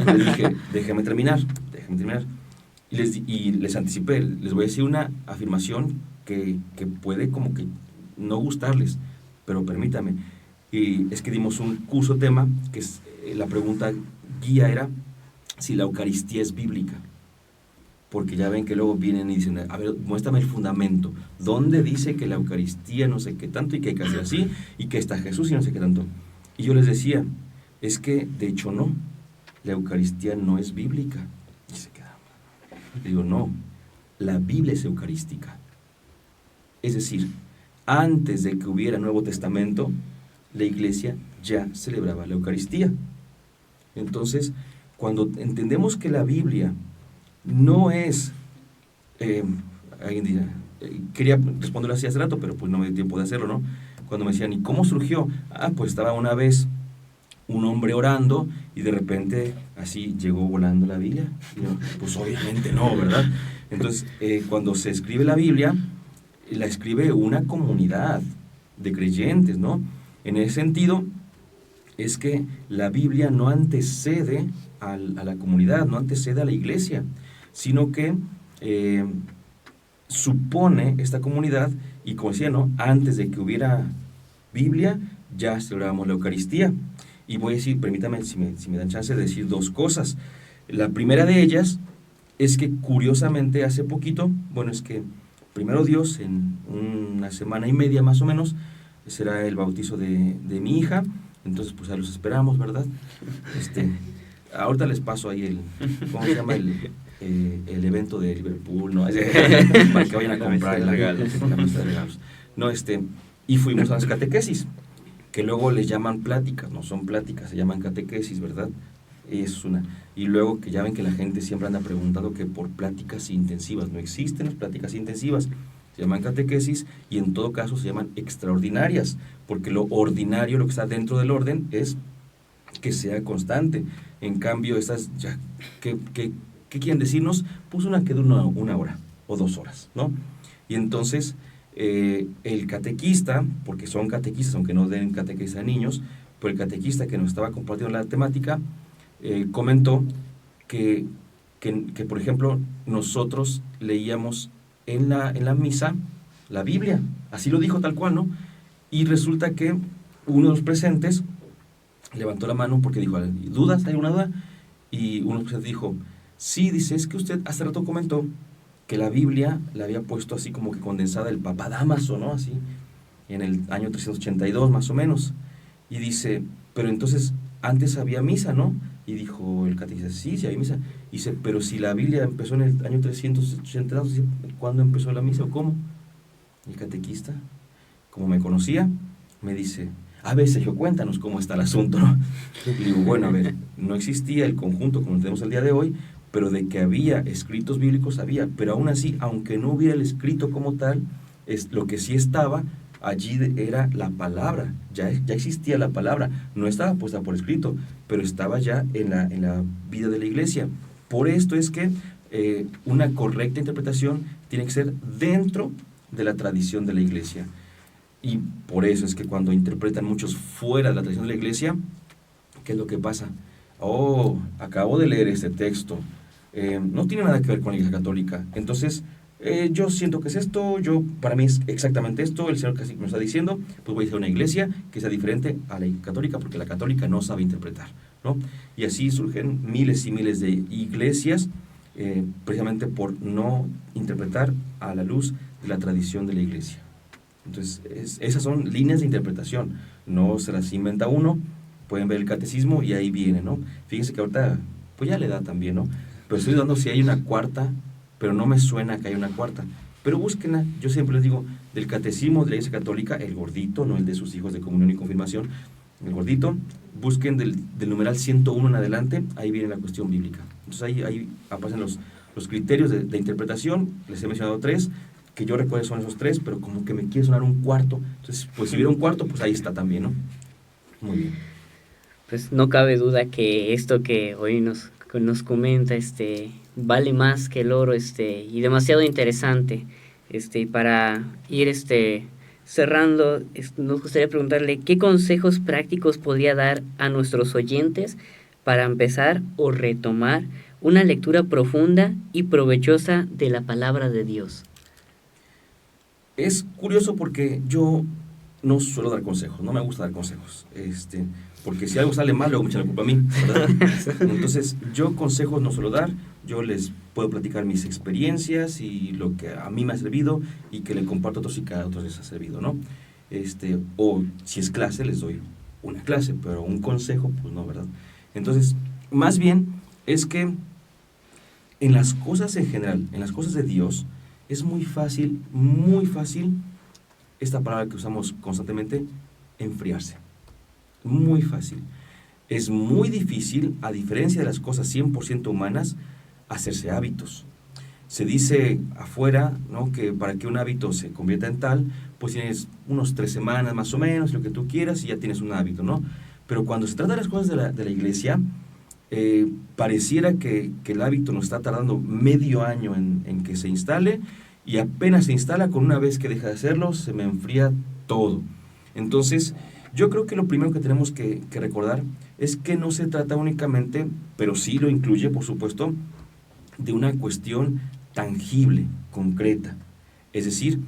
Les dije, déjame terminar. Y les anticipé, les voy a decir una afirmación que puede como que no gustarles, pero permítame. Y es que dimos un curso tema, que es, la pregunta guía era si la Eucaristía es bíblica. Porque ya ven que luego vienen y dicen, a ver, muéstrame el fundamento. ¿Dónde dice que la Eucaristía no sé qué tanto y que hay que hacer así y que está Jesús y no sé qué tanto? Y yo les decía, es que de hecho no, la Eucaristía no es bíblica. Y se quedaban. Le digo, no, la Biblia es eucarística. Es decir, antes de que hubiera Nuevo Testamento, la Iglesia ya celebraba la Eucaristía. Entonces, cuando entendemos que la Biblia no es, alguien dirá, quería responderlo así hace rato, pero pues no me dio tiempo de hacerlo, ¿no? Cuando me decían, ¿y cómo surgió? Pues estaba una vez un hombre orando y de repente así llegó volando la Biblia. Y yo, pues obviamente no, ¿verdad? Entonces, cuando se escribe la Biblia, la escribe una comunidad de creyentes, ¿no? En ese sentido, es que la Biblia no antecede a la comunidad, no antecede a la iglesia, sino que supone esta comunidad, y como decía, ¿no? Antes de que hubiera Biblia, ya celebrábamos la Eucaristía. Y voy a decir, permítame, si me dan chance de decir dos cosas. La primera de ellas es que curiosamente hace poquito, bueno, es que primero Dios, en una semana y media más o menos, será el bautizo de mi hija. Entonces, pues a los esperamos, ¿verdad? Ahorita les paso ahí ¿cómo se llama? El evento de Liverpool, ¿no? Para que vayan a comprar la mesa de regalos. No, y fuimos a las catequesis, que luego les llaman pláticas, no son pláticas, se llaman catequesis, ¿verdad? Es una. Y luego que ya ven que la gente siempre anda preguntando que por pláticas intensivas, no existen las pláticas intensivas, se llaman catequesis y en todo caso se llaman extraordinarias, porque lo ordinario, lo que está dentro del orden, es que sea constante. En cambio, estas, ya, ¿qué quieren decirnos? Pues una que dura una hora o 2 horas, ¿no? Y entonces, el catequista, porque son catequistas, aunque no den catequesis a niños, pero el catequista que nos estaba compartiendo la temática, comentó que, por ejemplo, nosotros leíamos en la misa la Biblia, así lo dijo tal cual, ¿no? Y resulta que uno de los presentes levantó la mano porque dijo, ¿dudas? ¿Hay una duda? Y uno de los presentes dijo, sí, dice, es que usted hace rato comentó que la Biblia la había puesto así como que condensada el Papa Dámaso, ¿no? Así, en el año 382 más o menos. Y dice, pero entonces antes había misa, ¿no? Y dijo el catequista, sí había misa. Y dice, pero si la Biblia empezó en el año 382, ¿cuándo empezó la misa o cómo? Y el catequista, como me conocía, me dice, a ver, Sergio, cuéntanos cómo está el asunto, ¿no? Y digo, bueno, a ver, no existía el conjunto como lo tenemos el día de hoy, pero de que había escritos bíblicos había, pero aún así, aunque no hubiera el escrito como tal, lo que sí estaba allí era la palabra, ya existía la palabra, no estaba puesta por escrito, pero estaba ya en la vida de la iglesia. Por esto es que una correcta interpretación tiene que ser dentro de la tradición de la iglesia. Y por eso es que cuando interpretan muchos fuera de la tradición de la iglesia, ¿qué es lo que pasa? Oh, acabo de leer este texto, no tiene nada que ver con la iglesia católica, entonces yo siento que es esto, para mí es exactamente esto, el Señor casi me está diciendo, pues voy a ir a una iglesia que sea diferente a la católica, porque la católica no sabe interpretar, ¿no? Y así surgen miles y miles de iglesias, precisamente por no interpretar a la luz de la tradición de la iglesia. Entonces, esas son líneas de interpretación, no se las inventa uno, pueden ver el catecismo y ahí viene, ¿no? Fíjense que ahorita, pues ya le da también, ¿no? Pero estoy dudando si hay una cuarta, pero no me suena que hay una cuarta. Pero búsquenla, yo siempre les digo, del catecismo de la Iglesia Católica, el gordito, no el de sus hijos de comunión y confirmación, el gordito, busquen del numeral 101 en adelante, ahí viene la cuestión bíblica. Entonces ahí aparecen los criterios de interpretación, les he mencionado 3, que yo recuerdo son esos 3, pero como que me quiere sonar un cuarto, entonces pues si hubiera un cuarto, pues ahí está también, ¿no? Muy bien. Pues no cabe duda que esto que hoy nos comenta, vale más que el oro, y demasiado interesante. Para ir cerrando, nos gustaría preguntarle qué consejos prácticos podría dar a nuestros oyentes para empezar o retomar una lectura profunda y provechosa de la palabra de Dios. Es curioso porque yo no suelo dar consejos, no me gusta dar consejos, porque si algo sale mal, luego me echan la culpa a mí, ¿verdad? Entonces, yo consejos no suelo dar, yo les puedo platicar mis experiencias y lo que a mí me ha servido y que le comparto a otros y cada otro les ha servido, ¿no? O si es clase, les doy una clase, pero un consejo, pues no, ¿verdad? Entonces, más bien es que en las cosas en general, en las cosas de Dios, es muy fácil, esta palabra que usamos constantemente, enfriarse. Muy fácil. Es muy difícil, a diferencia de las cosas 100% humanas, hacerse hábitos. Se dice afuera, ¿no?, que para que un hábito se convierta en tal, pues tienes unos 3 semanas más o menos, lo que tú quieras, y ya tienes un hábito, ¿no? Pero cuando se trata de las cosas de la iglesia, pareciera que el hábito nos está tardando medio año en que se instale, y apenas se instala, con una vez que deja de hacerlo, se me enfría todo. Entonces, yo creo que lo primero que tenemos que recordar es que no se trata únicamente, pero sí lo incluye, por supuesto, de una cuestión tangible, concreta. Es decir,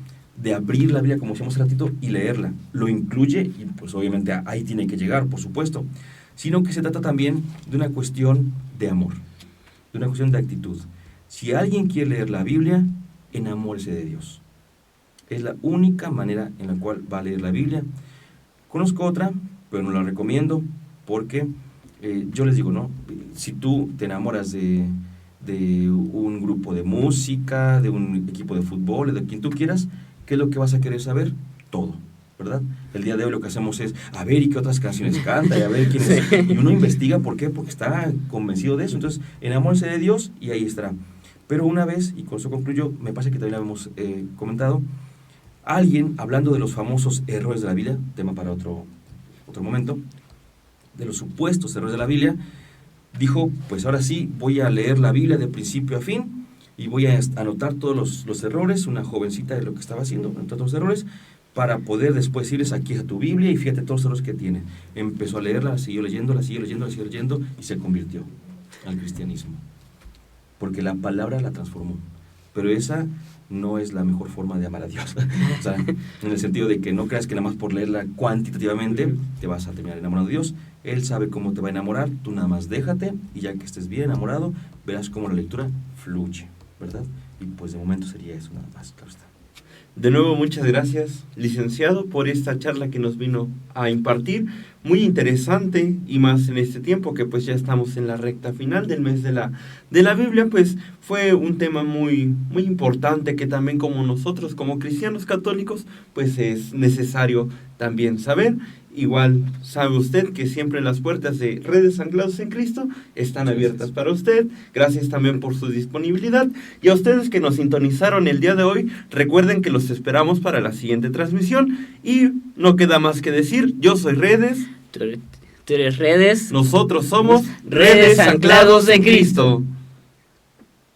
de abrir la Biblia, como decíamos hace ratito, y leerla. Lo incluye, y pues obviamente ahí tiene que llegar, por supuesto. Sino que se trata también de una cuestión de amor, de una cuestión de actitud. Si alguien quiere leer la Biblia, enamórese de Dios. Es la única manera en la cual va a leer la Biblia. Conozco otra, pero no la recomiendo, porque yo les digo, ¿no? Si tú te enamoras de un grupo de música, de un equipo de fútbol, de quien tú quieras, ¿qué es lo que vas a querer saber? Todo, ¿verdad? El día de hoy lo que hacemos es, a ver, ¿y qué otras canciones canta? Y a ver quién es. Y uno investiga, ¿por qué? Porque está convencido de eso. Entonces, enamórese de Dios y ahí estará. Pero una vez, y con eso concluyo, me parece que también lo hemos comentado, alguien, hablando de los famosos errores de la Biblia, tema para otro momento, de los supuestos errores de la Biblia, dijo, pues ahora sí, voy a leer la Biblia de principio a fin, y voy a anotar todos los errores, una jovencita de lo que estaba haciendo, anotar todos los errores, para poder después irles aquí a tu Biblia, y fíjate todos los errores que tiene. Empezó a leerla, siguió leyendo, y se convirtió al cristianismo. Porque la palabra la transformó. Pero esa no es la mejor forma de amar a Dios. O sea, en el sentido de que no creas que nada más por leerla cuantitativamente te vas a terminar enamorado de Dios. Él sabe cómo te va a enamorar, tú nada más déjate, y ya que estés bien enamorado, verás cómo la lectura fluye, ¿verdad? Y pues de momento sería eso nada más, claro está. De nuevo, muchas gracias, licenciado, por esta charla que nos vino a impartir. Muy interesante, y más en este tiempo que pues ya estamos en la recta final del mes de la Biblia, pues fue un tema muy importante que también como nosotros, como cristianos católicos, pues es necesario también saber. Igual sabe usted que siempre las puertas de Redes Anclados en Cristo están abiertas para usted. Gracias también por su disponibilidad. Y a ustedes que nos sintonizaron el día de hoy, recuerden que los esperamos para la siguiente transmisión. Y no queda más que decir, yo soy Redes. Tú eres Redes. Nosotros somos Redes Anclados en Cristo.